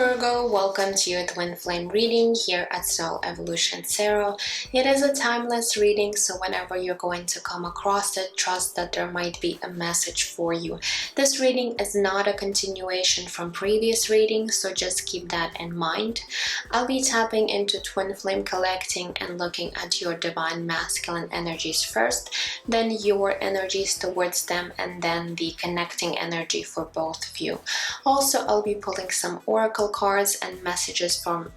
Virgo, welcome to your twin flame reading here at Soul Evolution Tarot. It is a timeless reading, so whenever you're going to come across it, trust that there might be a message for you. This reading is not a continuation from previous readings, so just keep that in mind. I'll be tapping into twin flame collecting and looking at your divine masculine energies first, then your energies towards them, and then the connecting energy for both of you. Also, I'll be pulling some oracle cards and messages from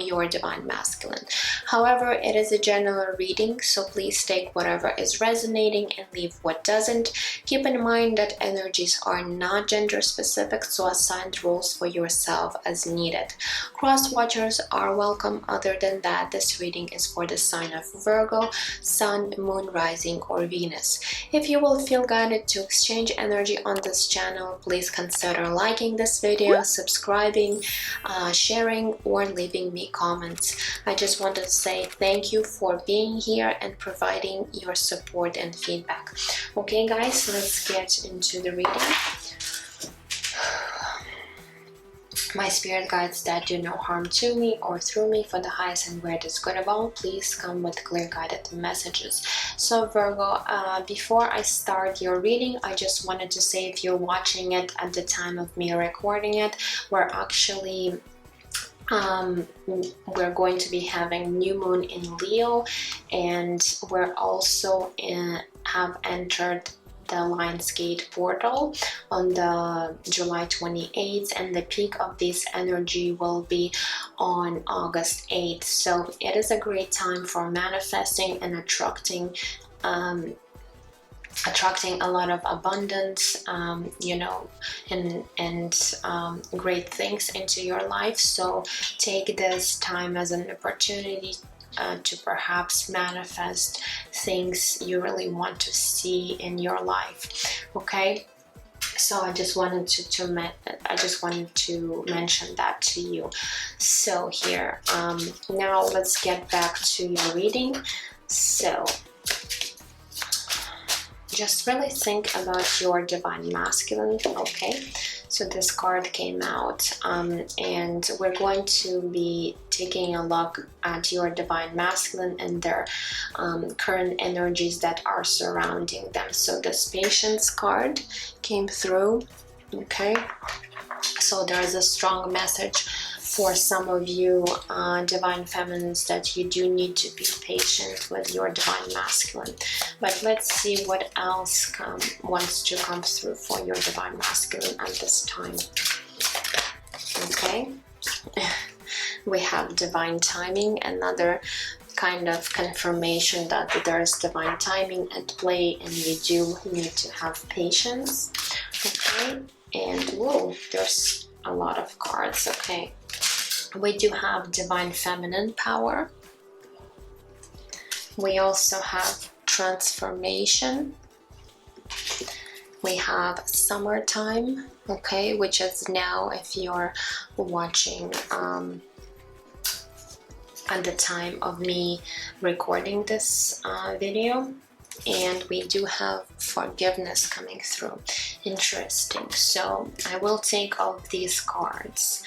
your divine masculine. However, it is a general reading, so please take whatever is resonating and leave what doesn't. Keep in mind that energies are not gender specific, so assign rules for yourself as needed. Cross watchers are welcome. Other than that, this reading is for the sign of Virgo, Sun, Moon, Rising, or Venus. If you will feel guided to exchange energy on this channel, please consider liking this video, subscribing, sharing, or leaving me comments. I just wanted to say thank you for being here and providing your support and feedback. Okay guys, let's get into the reading. My spirit guides that do no harm to me or through me for the highest and greatest good of all, please come with clear guided messages. So Virgo, before I start your reading, I just wanted to say, if you're watching it at the time of me recording it, we're actually we're going to be having new moon in Leo, and we're also have entered the Lionsgate portal on the July 28th, and the peak of this energy will be on August 8th. So it is a great time for manifesting and attracting a lot of abundance, you know, and great things into your life. So take this time as an opportunity to perhaps manifest things you really want to see in your life. Okay, so I just wanted to mention that to you. So here, now let's get back to your reading. So just really think about your divine masculine. Okay, so this card came out, and we're going to be taking a look at your divine masculine and their current energies that are surrounding them. So this patience card came through. Okay, so there is a strong message for some of you divine feminines that you do need to be patient with your divine masculine. But let's see what else wants to come through for your divine masculine at this time. Okay, we have divine timing, another kind of confirmation that there is divine timing at play, and you do need to have patience. Okay, and whoa, there's a lot of cards. Okay, we do have divine feminine power. We also have transformation. We have summertime, okay, which is now, if you're watching at the time of me recording this video. And we do have forgiveness coming through. Interesting. So I will take all of these cards.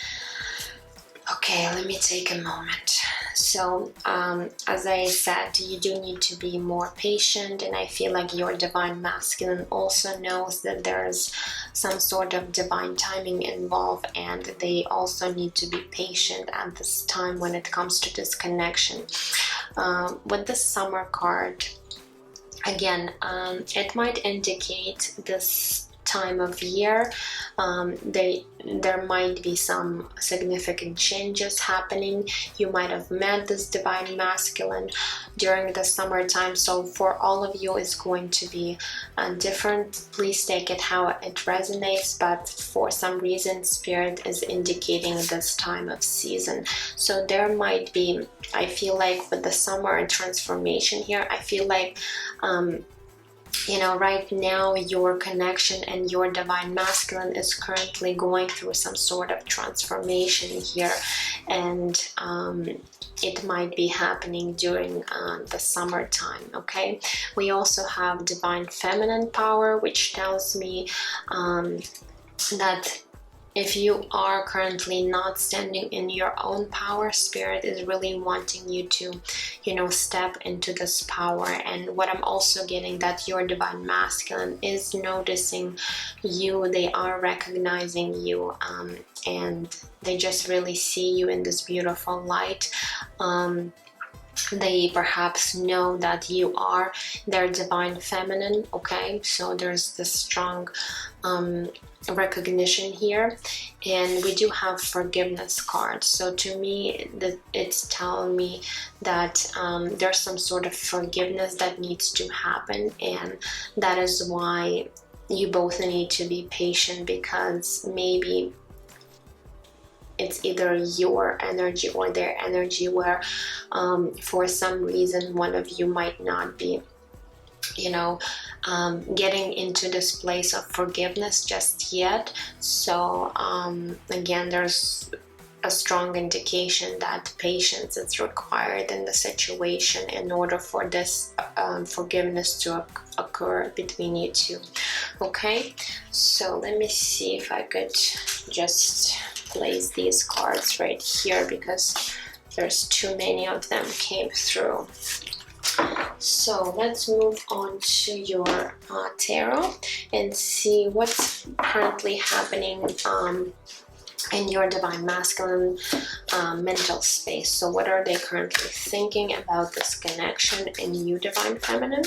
Okay, let me take a moment. So as I said, you do need to be more patient, and I feel like your divine masculine also knows that there's some sort of divine timing involved, and they also need to be patient at this time when it comes to this connection. With the summer card, again, it might indicate this time of year, there might be some significant changes happening. You might have met this divine masculine during the summertime, so for all of you it's going to be different. Please take it how it resonates, but for some reason spirit is indicating this time of season. So there might be, I feel like with the summer and transformation here, I feel like you know, right now your connection and your divine masculine is currently going through some sort of transformation here, and it might be happening during the summertime. Okay, we also have divine feminine power, which tells me that if you are currently not standing in your own power, Spirit is really wanting you to, you know, step into this power. And what I'm also getting, that your divine masculine is noticing you, they are recognizing you, and they just really see you in this beautiful light. They perhaps know that you are their divine feminine. Okay, so there's this strong recognition here. And we do have forgiveness cards, so to me it's telling me that there's some sort of forgiveness that needs to happen, and that is why you both need to be patient, because maybe it's either your energy or their energy where for some reason one of you might not be, you know, getting into this place of forgiveness just yet. So again, there's a strong indication that patience is required in the situation in order for this forgiveness to occur between you two. Okay, so let me see if I could just place these cards right here, because there's too many of them came through. So let's move on to your tarot and see what's currently happening in your divine masculine mental space. So what are they currently thinking about this connection in you, divine feminine?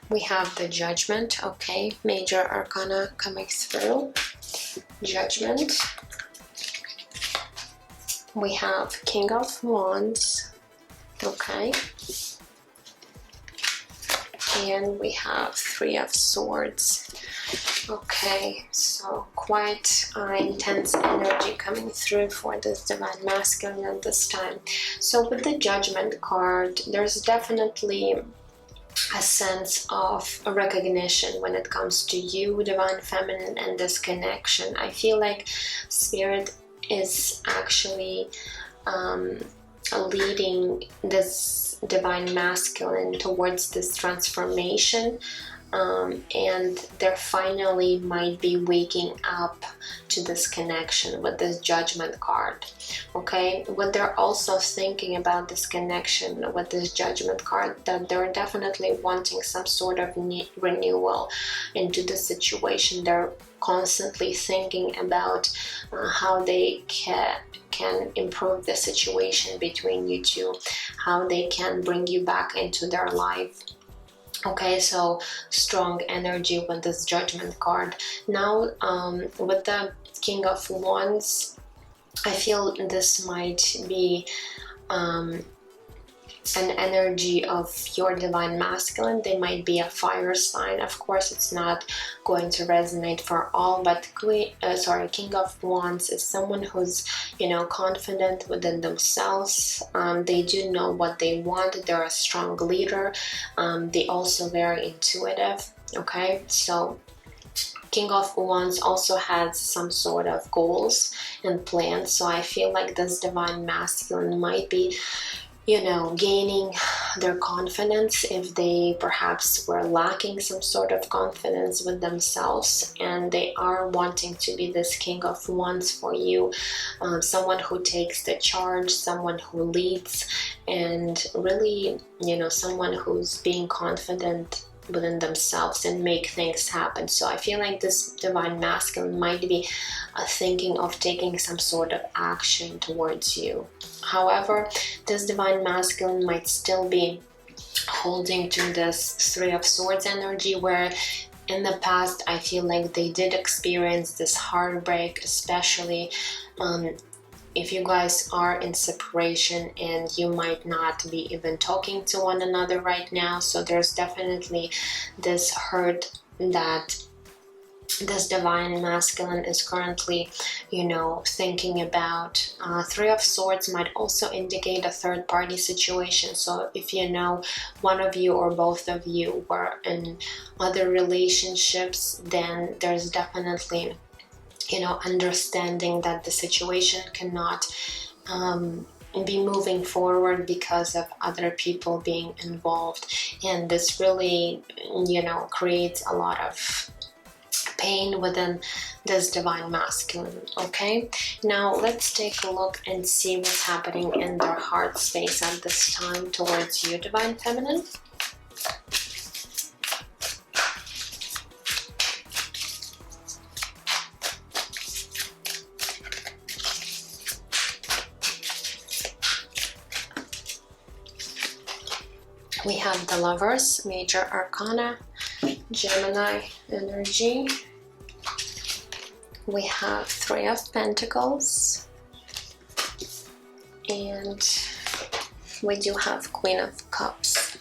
We have the Judgment. Okay, major arcana coming through. Judgment. We have King of Wands. Okay, and we have Three of Swords. Okay, so quite intense energy coming through for this divine masculine at this time. So with the Judgment card, there's definitely a sense of a recognition when it comes to you, divine feminine, and this connection. I feel like Spirit is actually leading this divine masculine towards this transformation, and they're finally might be waking up to this connection with this Judgment card. Okay, what they're also thinking about this connection with this Judgment card, that they're definitely wanting some sort of renewal into the situation. They're constantly thinking about how they can improve the situation between you two, how they can bring you back into their life. Okay, so strong energy with this Judgment card. Now with the King of Wands, I feel this might be an energy of your divine masculine. They might be a fire sign. Of course, it's not going to resonate for all, but King of Wands is someone who's, you know, confident within themselves. They do know what they want. They're a strong leader. They also very intuitive. Okay, so King of Wands also has some sort of goals and plans. So I feel like this divine masculine might be, you know, gaining their confidence if they perhaps were lacking some sort of confidence with themselves, and they are wanting to be this King of Wands for you, someone who takes the charge, someone who leads, and really, you know, someone who's being confident within themselves and make things happen. So I feel like this divine masculine might be thinking of taking some sort of action towards you. However, this divine masculine might still be holding to this Three of Swords energy, where in the past I feel like they did experience this heartbreak, especially if you guys are in separation and you might not be even talking to one another right now. So there's definitely this hurt that this divine masculine is currently, you know, thinking about. Three of Swords might also indicate a third party situation. So if you know one of you or both of you were in other relationships, then there's definitely, you know, understanding that the situation cannot be moving forward because of other people being involved, and this really, you know, creates a lot of pain within this divine masculine. Okay, now let's take a look and see what's happening in their heart space at this time towards you, divine feminine. We have the Lovers, Major Arcana, Gemini energy. We have Three of Pentacles, and we do have Queen of Cups.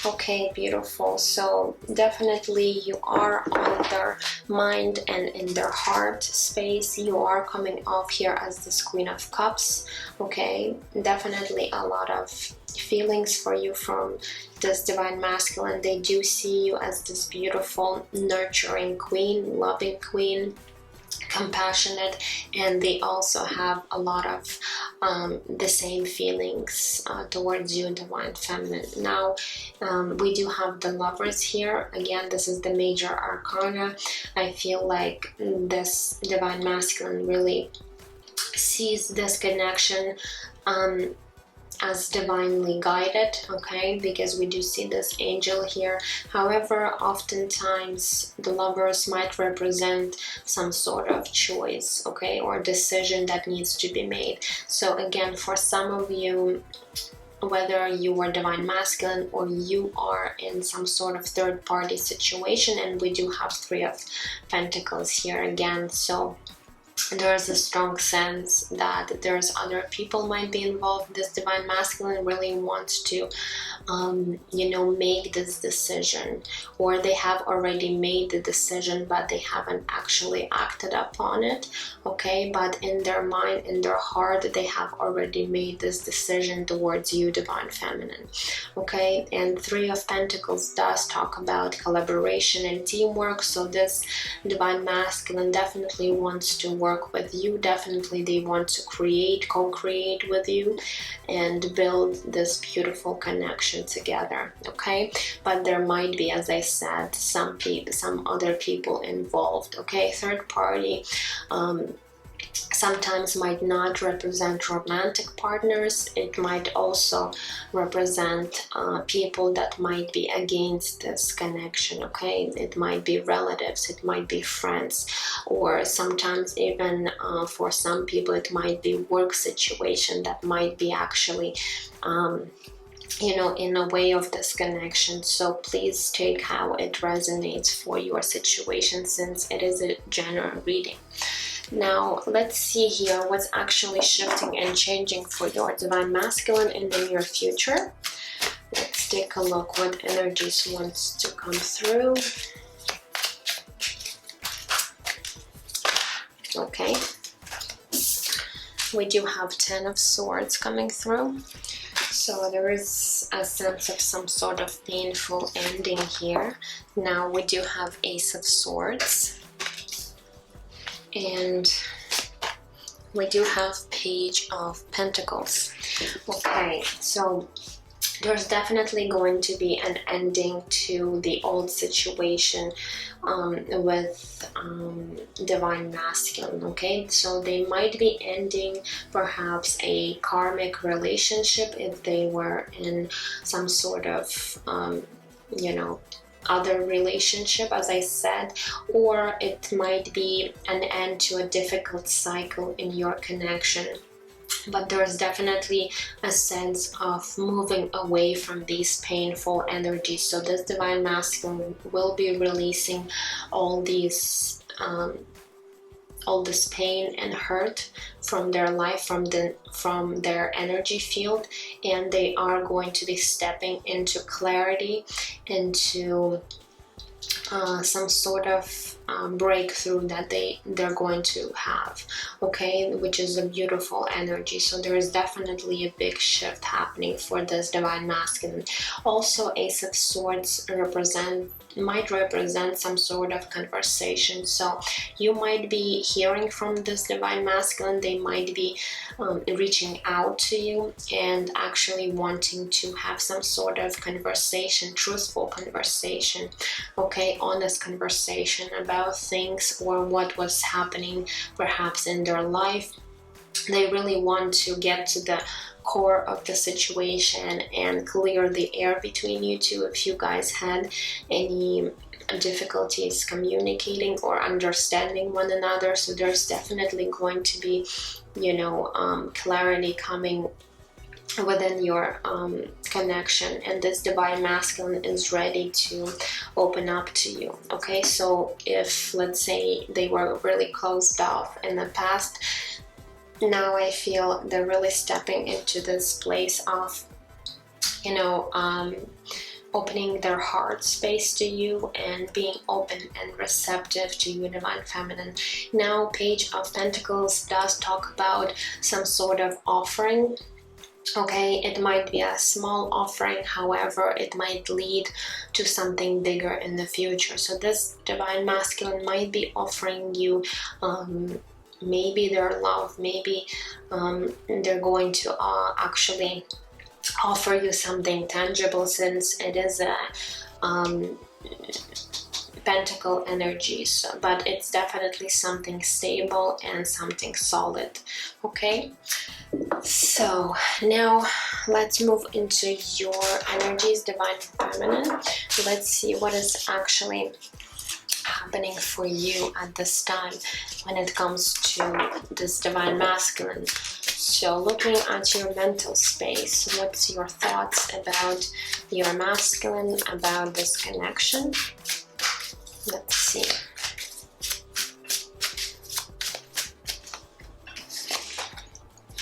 Okay, beautiful. So definitely you are on their mind and in their heart space. You are coming off here as this Queen of Cups. Okay, definitely a lot of feelings for you from this divine masculine. They do see you as this beautiful, nurturing queen, loving queen, compassionate, and they also have a lot of the same feelings towards you, divine feminine. Now we do have the Lovers here. Again, this is the Major Arcana. I feel like this divine masculine really sees this connection as divinely guided, okay, because we do see this angel here. However, oftentimes the Lovers might represent some sort of choice, okay, or decision that needs to be made. So again, for some of you, whether you are divine masculine or you are in some sort of third-party situation, and we do have Three of Pentacles here again, so there's a strong sense that there's other people might be involved. This divine masculine really wants to you know, make this decision, or they have already made the decision but they haven't actually acted upon it, okay, but in their mind, in their heart, they have already made this decision towards you, divine feminine. Okay, and Three of Pentacles does talk about collaboration and teamwork, so this divine masculine definitely wants to work with you. Definitely they want to create, co-create with you and build this beautiful connection together, okay, but there might be, as I said, some other people involved, okay. Third party sometimes might not represent romantic partners. It might also represent people that might be against this connection, okay. It might be relatives, it might be friends, or sometimes even for some people it might be work situation that might be actually you know, in a way of disconnection. So please take how it resonates for your situation, since it is a general reading. Now let's see here what's actually shifting and changing for your divine masculine in the near future. Let's take a look what energies wants to come through. Okay, we do have Ten of Swords coming through. So there is a sense of some sort of painful ending here. Now we do have Ace of Swords. And we do have Page of Pentacles. Okay, so there's definitely going to be an ending to the old situation with divine masculine, okay. So they might be ending perhaps a karmic relationship if they were in some sort of you know, other relationship, as I said, or it might be an end to a difficult cycle in your connection. But there's definitely a sense of moving away from these painful energies. So this divine masculine will be releasing all these all this pain and hurt from their life, from their energy field, and they are going to be stepping into clarity, into some sort of breakthrough that they're going to have, okay, which is a beautiful energy. So there is definitely a big shift happening for this divine masculine. Also, Ace of Swords might represent some sort of conversation. So you might be hearing from this divine masculine. They might be reaching out to you and actually wanting to have some sort of conversation, truthful conversation, okay, honest conversation about things or what was happening perhaps in their life. They really want to get to the core of the situation and clear the air between you two if you guys had any difficulties communicating or understanding one another. So there's definitely going to be, clarity coming within your connection, and this divine masculine is ready to open up to you, okay? So if, let's say, they were really closed off in the past, now I feel they're really stepping into this place of, opening their heart space to you and being open and receptive to you, divine feminine. Now, Page of Pentacles does talk about some sort of offering. Okay, it might be a small offering, however, it might lead to something bigger in the future. So this divine masculine might be offering you maybe their love, maybe they're going to actually offer you something tangible, since it is a pentacle energies, but it's definitely something stable and something solid, okay? So now let's move into your energies, divine feminine. Let's see what is actually happening for you at this time when it comes to this divine masculine. So looking at your mental space, what's your thoughts about your masculine, about this connection? Let's see.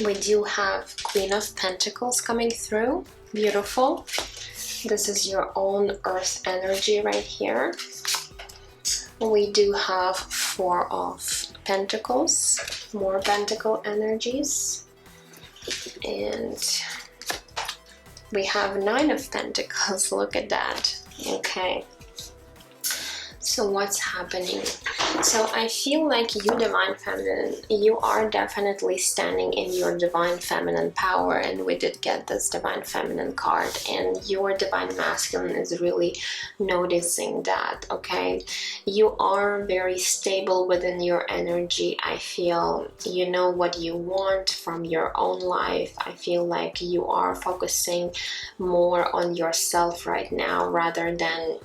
We do have Queen of Pentacles coming through. Beautiful. This is your own earth energy right here. We do have Four of Pentacles, more pentacle energies. And we have Nine of Pentacles. Look at that. Okay. So what's happening? So I feel like you, divine feminine, you are definitely standing in your divine feminine power, and we did get this divine feminine card, and your divine masculine is really noticing that, okay? You are very stable within your energy. I feel you know what you want from your own life. I feel like you are focusing more on yourself right now rather than,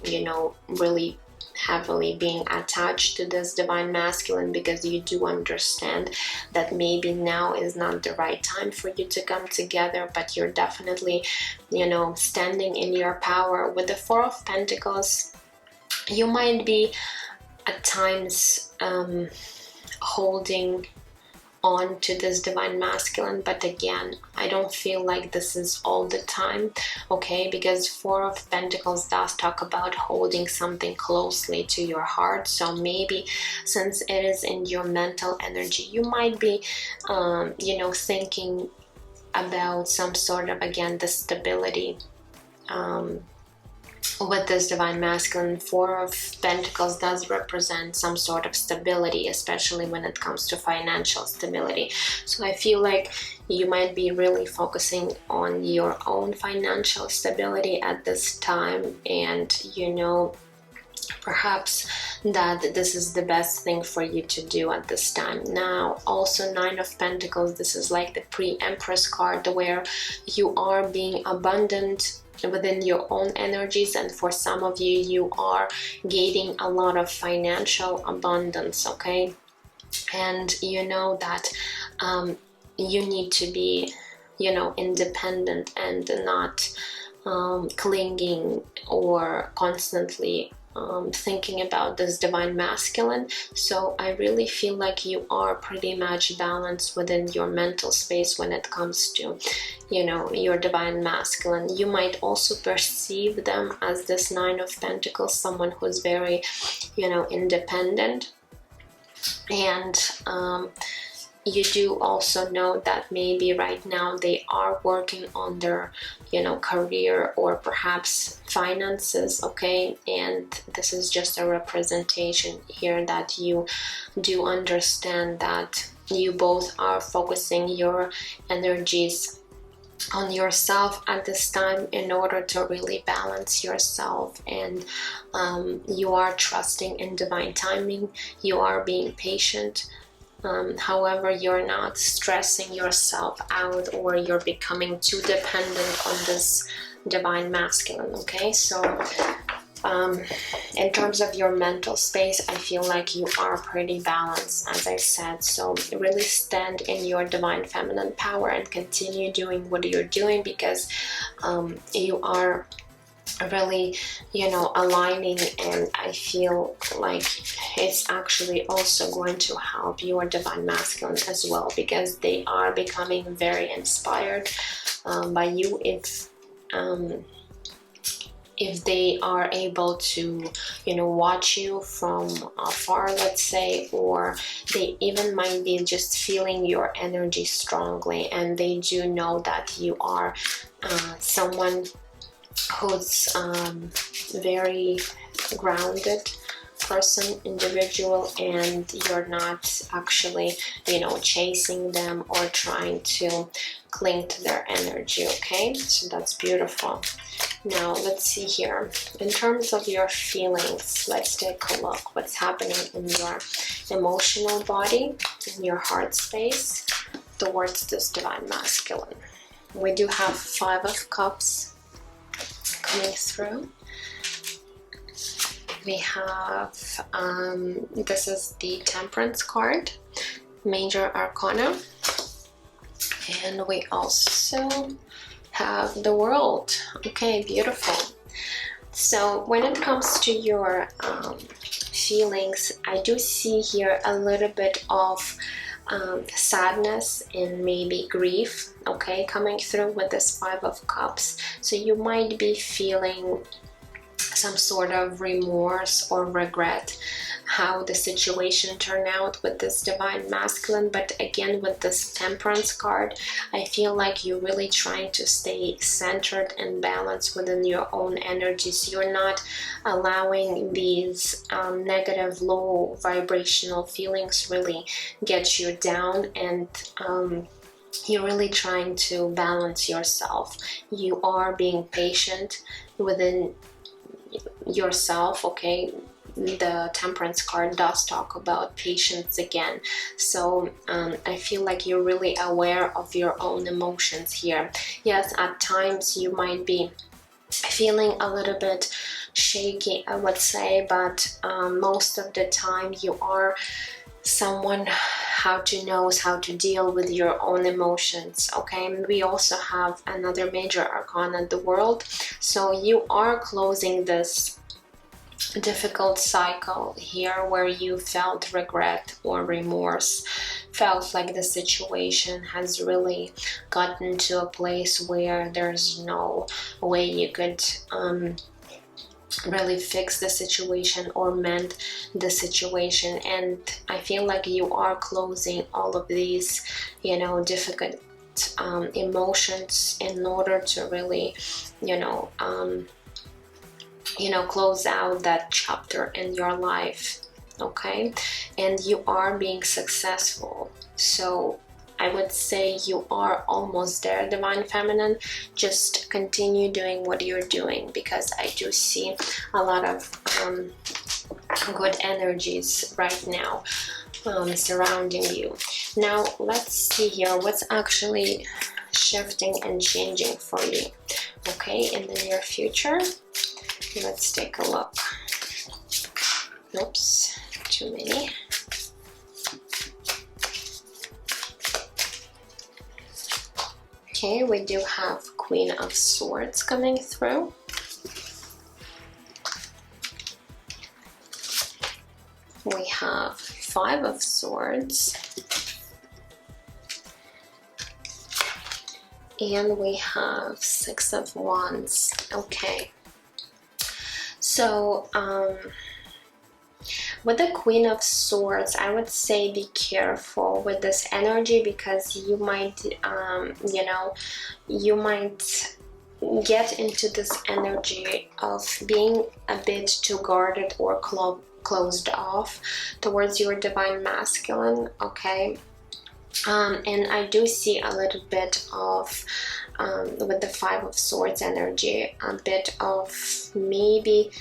really heavily being attached to this divine masculine, because you do understand that maybe now is not the right time for you to come together, but you're definitely, standing in your power. With the Four of Pentacles, you might be at times holding on to this divine masculine, but again, I don't feel like this is all the time, okay? Because Four of Pentacles does talk about holding something closely to your heart. So maybe since it is in your mental energy, you might be thinking about some sort of, again, the stability with this divine masculine. Four of Pentacles does represent some sort of stability, especially when it comes to financial stability. So I feel like you might be really focusing on your own financial stability at this time, and perhaps that this is the best thing for you to do at this time. Now, also Nine of Pentacles, this is like the pre-Empress card, where you are being abundant within your own energies, and for some of you, you are gaining a lot of financial abundance, okay? And you know that you need to be independent and not clinging or constantly thinking about this divine masculine. So I really feel like you are pretty much balanced within your mental space when it comes to, you know, your divine masculine. You might also perceive them as this Nine of Pentacles, someone who's very, you know, independent. And you do also know that maybe right now they are working on their, you know, career or perhaps finances, okay? And this is just a representation here that you do understand that you both are focusing your energies on yourself at this time in order to really balance yourself. And you are trusting in divine timing, you are being patient. However, you're not stressing yourself out or you're becoming too dependent on this divine masculine, okay? So in terms of your mental space, I feel like you are pretty balanced, as I said. So really stand in your divine feminine power and continue doing what you're doing, because you are really, you know, aligning, and I feel like it's actually also going to help your divine masculine as well, because they are becoming very inspired by you if they are able to, you know, watch you from afar, let's say, or they even might be just feeling your energy strongly, and they do know that you are someone who's very grounded person, individual, and you're not actually, you know, chasing them or trying to cling to their energy, okay? So that's beautiful. Now let's see here, in terms of your feelings, let's take a look what's happening in your emotional body, in your heart space towards this divine masculine. We do have Five of Cups coming through. We have this is the Temperance card, Major Arcana, and we also have the World. Okay, beautiful. So when it comes to your feelings, I do see here a little bit of sadness and maybe grief, okay, coming through with this Five of Cups. So you might be feeling some sort of remorse or regret how the situation turned out with this divine masculine. But again, with this Temperance card, I feel like you're really trying to stay centered and balanced within your own energies. You're not allowing these negative, low vibrational feelings really get you down, and you're really trying to balance yourself. You are being patient within yourself, okay? The Temperance card does talk about patience again. So I feel like you're really aware of your own emotions here. Yes, at times you might be feeling a little bit shaky, I would say, but most of the time you are someone knows how to deal with your own emotions, okay? We also have another Major Arcana, the World. So you are closing this difficult cycle here where you felt regret or remorse, felt like the situation has really gotten to a place where there's no way you could really fix the situation or mend the situation. And I feel like you are closing all of these, you know, difficult emotions in order to really, close out that chapter in your life, okay? And you are being successful. So I would say you are almost there, Divine Feminine. Just continue doing what you're doing, because I do see a lot of good energies right now surrounding you. Now let's see here what's actually shifting and changing for you, okay, in the near future. Let's take a look. Oops, too many. Okay, we do have Queen of Swords coming through. we have Five of Swords, and we have Six of Wands. Okay, so with the Queen of Swords, I would say be careful with this energy, because you might, you know, you might get into this energy of being a bit too guarded or closed off towards your divine masculine. Okay, and I do see a little bit of with the Five of Swords energy, a bit of maybe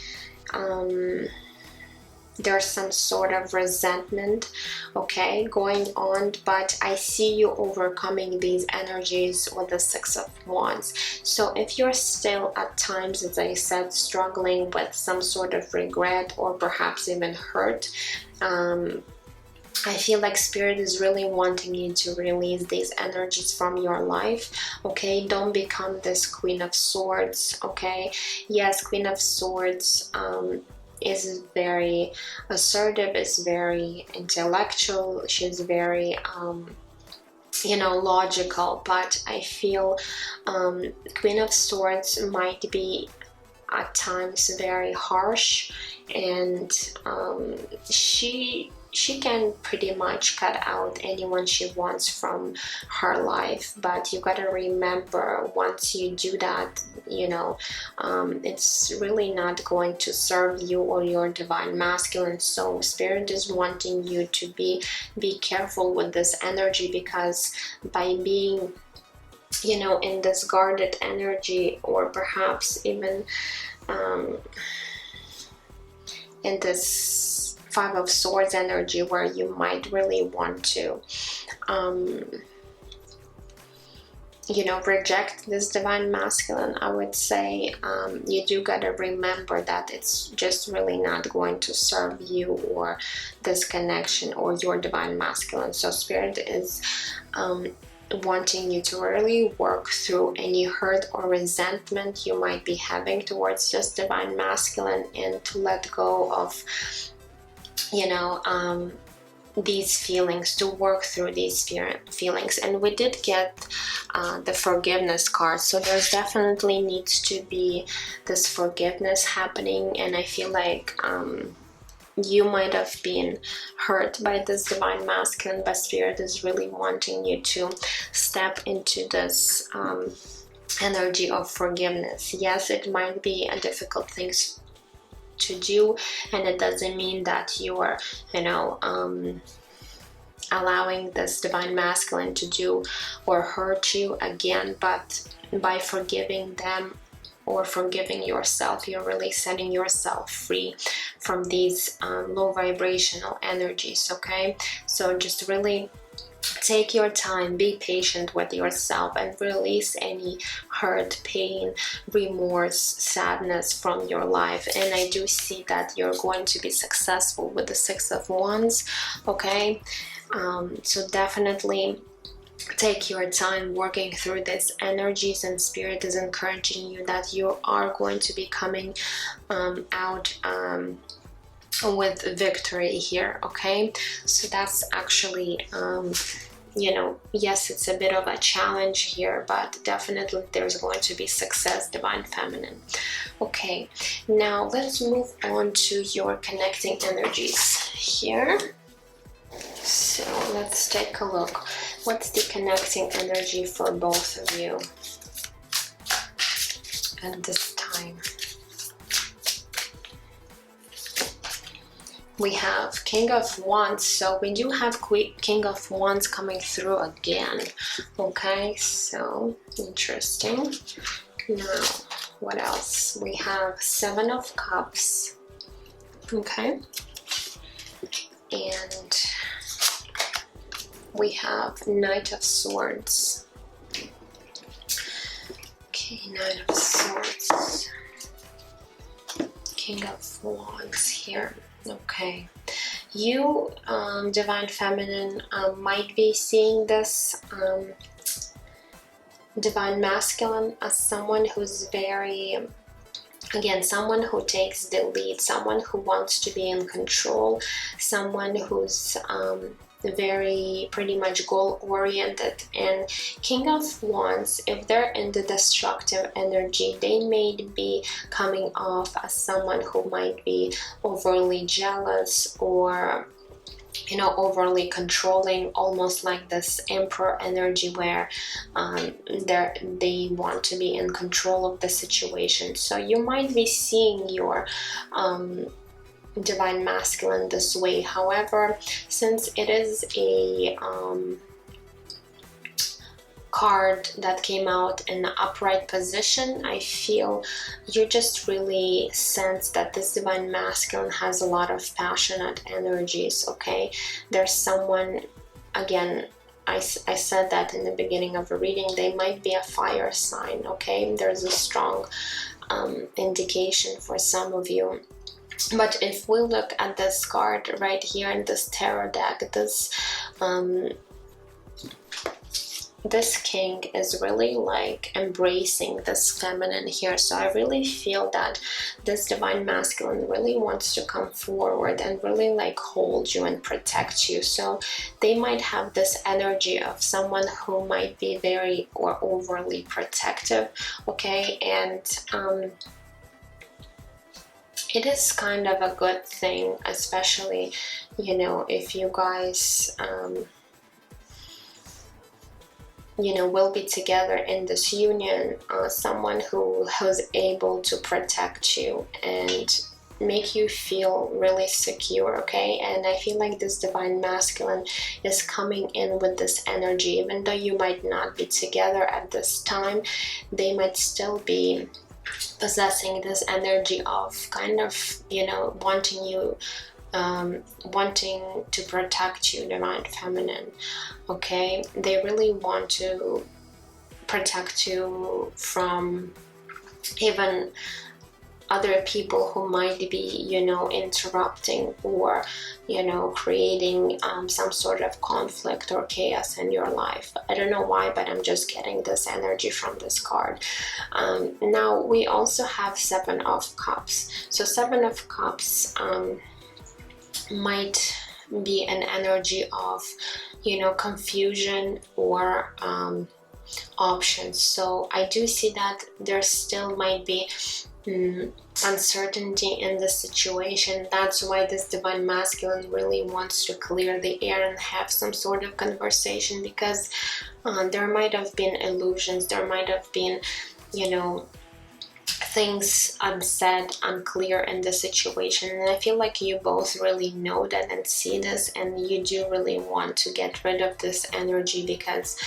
there's some sort of resentment, okay, going on, but I see you overcoming these energies with the Six of Wands. So if you're still at times, as I said, struggling with some sort of regret or perhaps even hurt, I feel like Spirit is really wanting you to release these energies from your life. Okay, don't become this Queen of Swords. Okay, yes, Queen of Swords is very assertive, is very intellectual, she's very you know, logical, but I feel Queen of Swords might be at times very harsh, and she can pretty much cut out anyone she wants from her life. But you gotta remember, once you do that, you know, it's really not going to serve you or your divine masculine. So Spirit is wanting you to be careful with this energy, because by being, you know, in this guarded energy, or perhaps even in this Five of Swords energy, where you might really want to you know, reject this divine masculine, I would say you do gotta remember that it's just really not going to serve you or this connection or your divine masculine. So Spirit is wanting you to really work through any hurt or resentment you might be having towards this divine masculine, and to let go of, you know, these feelings, to work through these feelings. And we did get the forgiveness card, so there's definitely needs to be this forgiveness happening. And I feel like you might have been hurt by this divine masculine, but Spirit is really wanting you to step into this energy of forgiveness. Yes, it might be a difficult thing to do, and it doesn't mean that you are, you know, allowing this divine masculine to do or hurt you again, but by forgiving them or forgiving yourself, you're really setting yourself free from these low vibrational energies. Okay, so just really take your time, be patient with yourself, and release any hurt, pain, remorse, sadness from your life. And I do see that you're going to be successful with the Six of Wands. Okay, so definitely take your time working through these energies, and Spirit is encouraging you that you are going to be coming out with victory here. Okay, so that's actually you know, yes, it's a bit of a challenge here, but definitely there's going to be success, divine feminine. Okay, now let's move on to your connecting energies here. So let's take a look. What's the connecting energy for both of you at this time? We have King of Wands, so we do have King of Wands coming through again. Okay, so interesting. Now, what else? We have Seven of Cups. Okay, and we have Knight of Swords. Okay, Knight of Swords. King of Wands here. Okay, you, divine feminine, might be seeing this divine masculine as someone who's very Again, someone who takes the lead, someone who wants to be in control, someone who's very pretty much goal oriented. And King of Wands, if they're in the destructive energy, they may be coming off as someone who might be overly jealous, or overly controlling, almost like this emperor energy, where they want to be in control of the situation. So you might be seeing your divine masculine this way. However, since it is a card that came out in the upright position, I feel you just really sense that this divine masculine has a lot of passionate energies. Okay, there's someone, again, I said that in the beginning of a reading, they might be a fire sign. Okay, there's a strong indication for some of you. But if we look at this card right here in this tarot deck, this king is really like embracing this feminine here. So I really feel that this divine masculine really wants to come forward and really like hold you and protect you. So they might have this energy of someone who might be very or overly protective. Okay, and it is kind of a good thing, especially if you guys will be together in this union, someone who's able to protect you and make you feel really secure. Okay, and I feel like this divine masculine is coming in with this energy. Even though you might not be together at this time, they might still be possessing this energy of kind of wanting you, wanting to protect you, divine feminine. Okay, they really want to protect you from even other people who might be interrupting or creating some sort of conflict or chaos in your life. I don't know why, but I'm just getting this energy from this card. Now we also have Seven of Cups. So Seven of Cups might be an energy of confusion or options. So I do see that there still might be uncertainty in the situation. That's why this divine masculine really wants to clear the air and have some sort of conversation, because there might have been illusions, there might have been things unsaid, unclear in the situation. And I feel like you both really know that and see this, and you do really want to get rid of this energy, because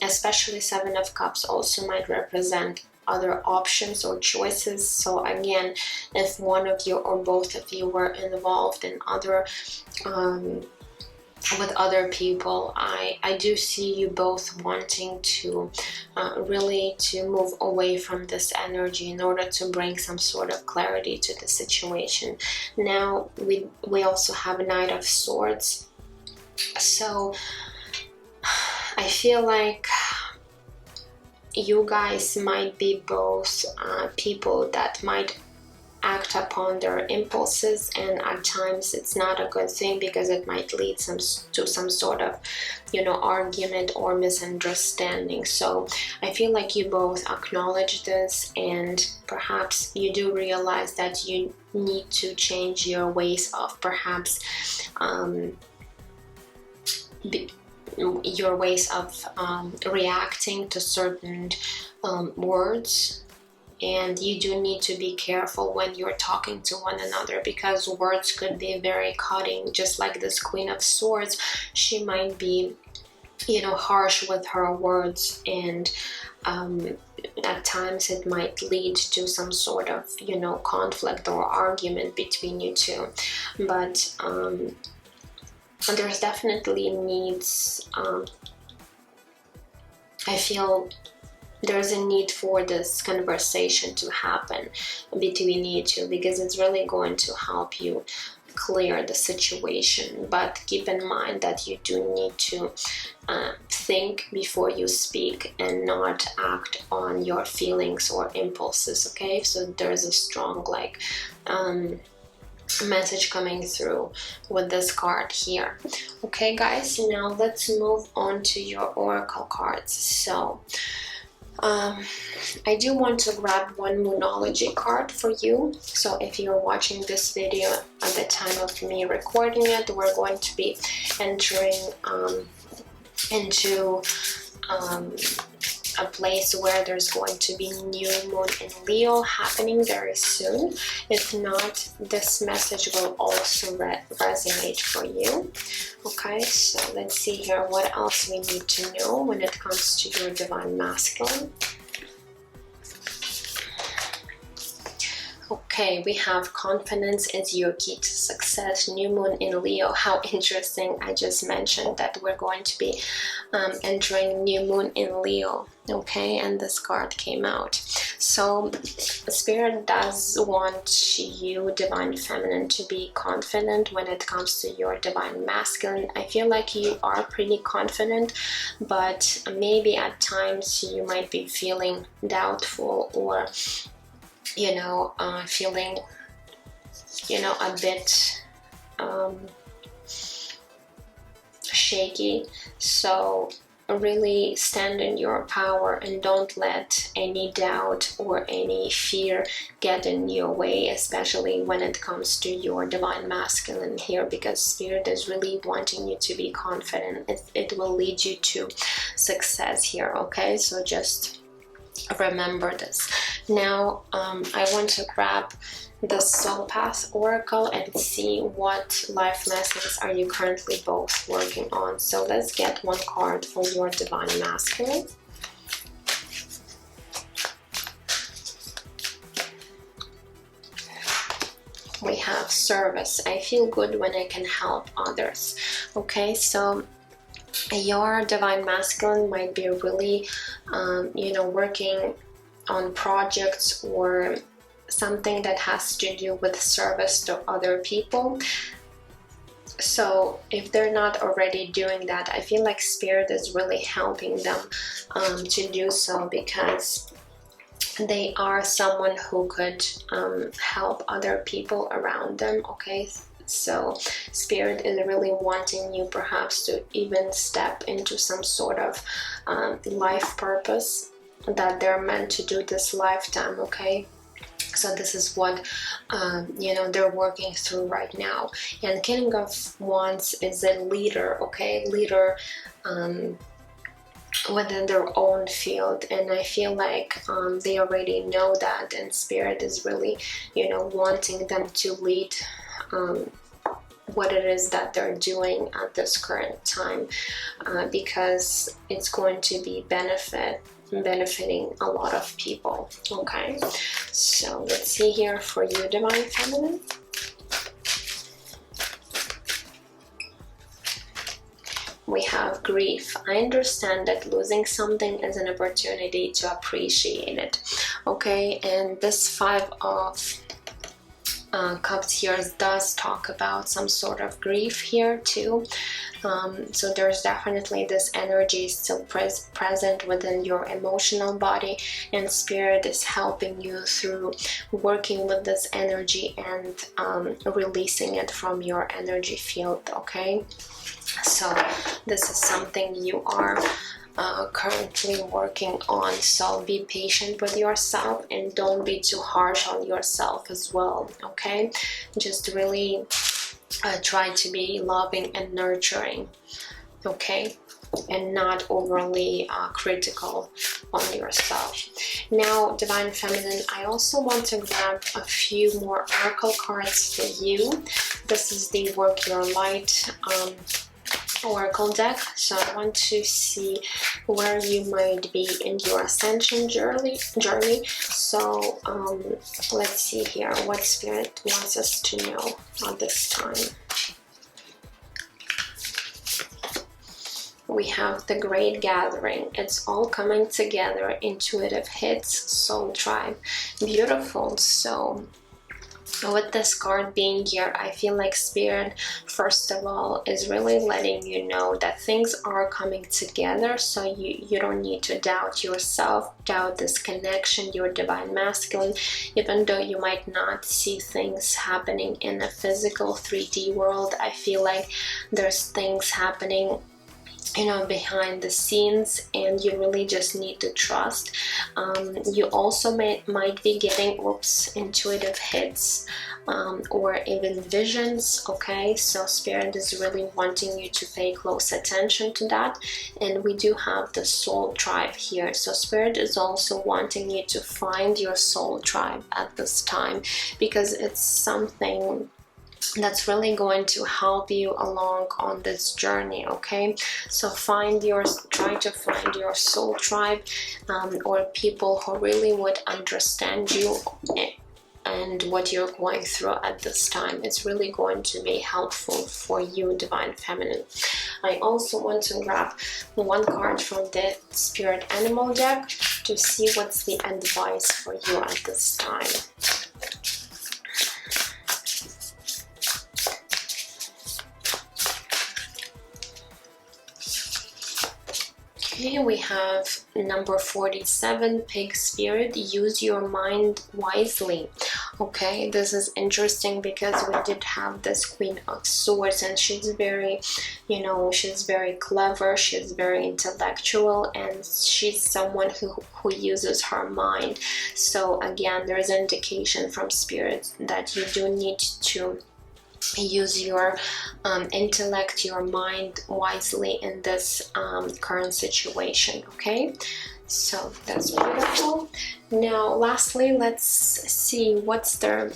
especially Seven of Cups also might represent other options or choices. So again, if one of you or both of you were involved in other with other people, I do see you both wanting to really to move away from this energy in order to bring some sort of clarity to the situation. Now we also have a Knight of Swords. So I feel like you guys might be both people that might act upon their impulses, and at times it's not a good thing, because it might lead to some sort of argument or misunderstanding. So I feel like you both acknowledge this, and perhaps you do realize that you need to change your ways of perhaps your ways of reacting to certain words. And you do need to be careful when you're talking to one another, because words could be very cutting. Just like this Queen of Swords, she might be harsh with her words, and at times it might lead to some sort of conflict or argument between you two. But there's definitely needs, I feel there's a need for this conversation to happen between you two, because it's really going to help you clear the situation, but keep in mind that you do need to think before you speak and not act on your feelings or impulses. Okay, so there's a strong like message coming through with this card here. Okay guys, now let's move on to your oracle cards. So I do want to grab one Moonology card for you. So if you're watching this video at the time of me recording it, we're going to be entering into a place where there's going to be new moon in Leo happening very soon. If not, this message will also resonate for you. Okay, so let's see here what else we need to know when it comes to your divine masculine. Okay, we have confidence is your key to success. New moon in Leo. How interesting. I just mentioned that we're going to be entering new moon in Leo. Okay, and this card came out. So Spirit does want you, divine feminine, to be confident when it comes to your divine masculine. I feel like you are pretty confident, but maybe at times you might be feeling doubtful or feeling, a bit shaky. So really stand in your power and don't let any doubt or any fear get in your way, especially when it comes to your divine masculine here, because Spirit is really wanting you to be confident. It will lead you to success here. Okay, so just remember this. Now I want to grab the Soul Path Oracle and see what life lessons are you currently both working on. So let's get one card for your divine masculine. We have service. I feel good when I can help others. Okay, so your divine masculine might be really working on projects or something that has to do with service to other people. So if they're not already doing that, I feel like Spirit is really helping them to do so, because they are someone who could help other people around them. Okay, so Spirit is really wanting you perhaps to even step into some sort of life purpose that they're meant to do this lifetime. Okay, so this is what they're working through right now. And King of Wands is a leader. Okay, leader within their own field, and I feel like they already know that, and Spirit is really wanting them to lead what it is that they're doing at this current time, because it's going to be benefiting a lot of people. Okay, so let's see here for you, divine feminine. We have grief. I understand that losing something is an opportunity to appreciate it. Okay, and this Five of Cups here does talk about some sort of grief here too. So there's definitely this energy still present within your emotional body, and Spirit is helping you through working with this energy and releasing it from your energy field. Okay, so this is something you are currently working on, so be patient with yourself and don't be too harsh on yourself as well. Okay, just really try to be loving and nurturing. Okay, and not overly critical on yourself. Now, divine feminine, I also want to grab a few more oracle cards for you. This is the Work Your Light oracle deck. So I want to see where you might be in your ascension journey. So let's see here what Spirit wants us to know at this time. We have the Great Gathering. It's all coming together. Intuitive hits, soul tribe. Beautiful. So With this card being here, I feel like Spirit, first of all, is really letting you know that things are coming together, so you don't need to doubt yourself, doubt this connection, your divine masculine, even though you might not see things happening in a physical 3D world. I feel like there's things happening, you know, behind the scenes, and you really just need to trust. You also might be getting intuitive hits, or even visions. Okay, so Spirit is really wanting you to pay close attention to that. And we do have the soul tribe here, so Spirit is also wanting you to find your soul tribe at this time, because it's something that's really going to help you along on this journey. Okay, so try to find your soul tribe, or people who really would understand you and what you're going through at this time. It's really going to be helpful for you, Divine Feminine. I also want to grab one card from the Spirit Animal deck to see what's the advice for you at this time. Okay, we have number 47, Pig Spirit. Use your mind wisely. Okay, this is interesting because we did have this Queen of Swords, and she's very, you know, she's very clever, she's very intellectual, and she's someone who uses her mind. So again, there's an indication from Spirit that you do need to use your intellect, your mind wisely in this current situation. Okay, so that's beautiful. Now lastly, let's see what's the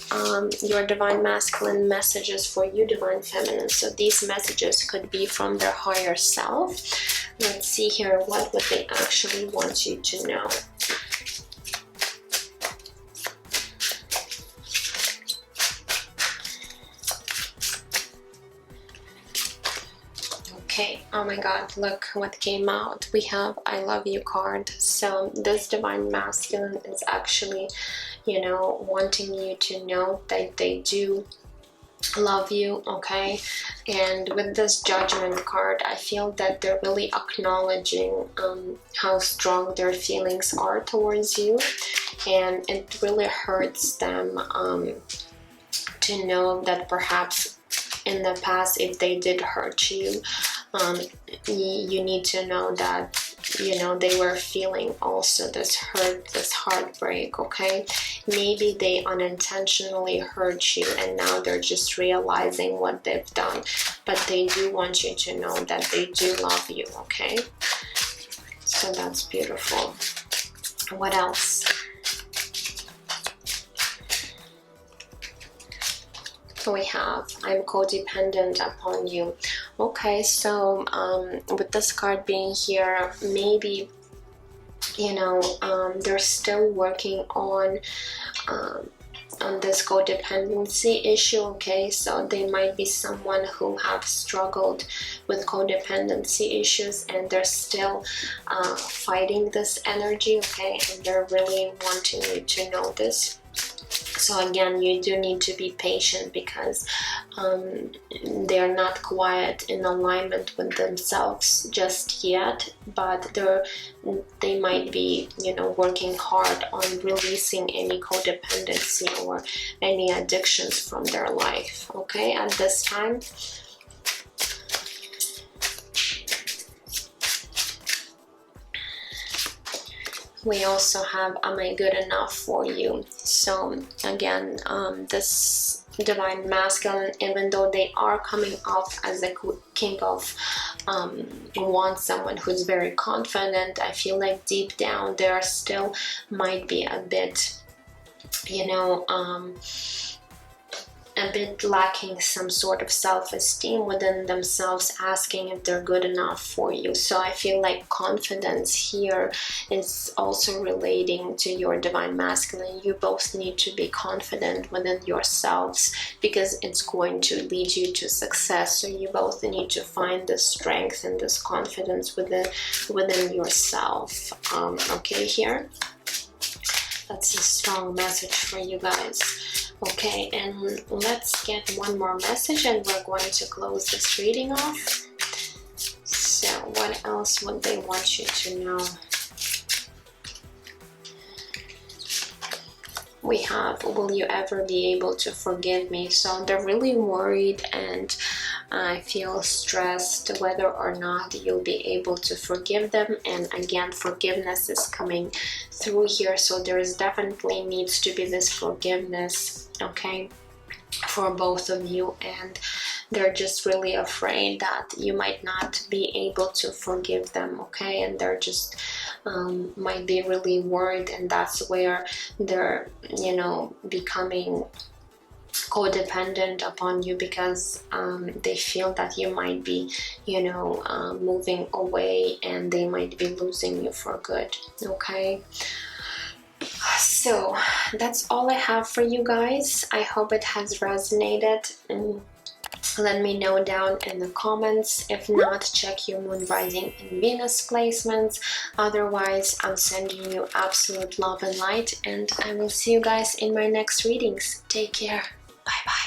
your Divine Masculine messages for you, Divine Feminine. So these messages could be from their higher self. Let's see here, what would they actually want you to know? Okay, oh my god, look what came out. We have I love you card. So this Divine Masculine is actually, you know, wanting you to know that they do love you. Okay, and with this Judgment card, I feel that they're really acknowledging how strong their feelings are towards you, and it really hurts them to know that perhaps in the past, if they did hurt you, you need to know that, you know, they were feeling also this hurt, this heartbreak. Okay, maybe they unintentionally hurt you and now they're just realizing what they've done, but they do want you to know that they do love you. Okay, so that's beautiful. What else? We have I'm codependent upon you. Okay, so with this card being here, maybe, you know, they're still working on this codependency issue. Okay, so they might be someone who have struggled with codependency issues, and they're still fighting this energy. Okay, and they're really wanting you to know this. So again, you do need to be patient, because they're not quite in alignment with themselves just yet, but they might be, you know, working hard on releasing any codependency or any addictions from their life. Okay, at this time. We also have am I good enough for you? So again, this Divine Masculine, even though they are coming off as a King of Wands, someone who's very confident, I feel like deep down they are still might be a bit, you know, a bit lacking some sort of self-esteem within themselves, asking if they're good enough for you. So I feel like confidence here is also relating to your Divine Masculine. You both need to be confident within yourselves, because it's going to lead you to success. So you both need to find this strength and this confidence within yourself. Okay, here. That's a strong message for you guys. Okay, and let's get one more message and we're going to close this reading off. So what else would they want you to know? We have, will you ever be able to forgive me? So they're really worried and I feel stressed whether or not you'll be able to forgive them. And again, forgiveness is coming through here, so there is definitely needs to be this forgiveness, okay, for both of you. And they're just really afraid that you might not be able to forgive them, okay, and they're just might be really worried, and that's where they're, you know, becoming codependent upon you, because they feel that you might be, you know, moving away and they might be losing you for good, okay. So that's all I have for you guys. I hope it has resonated. Let me know down in the comments. If not, check your moon, rising, and Venus placements. Otherwise, I'm sending you absolute love and light, and I will see you guys in my next readings. Take care. Bye bye.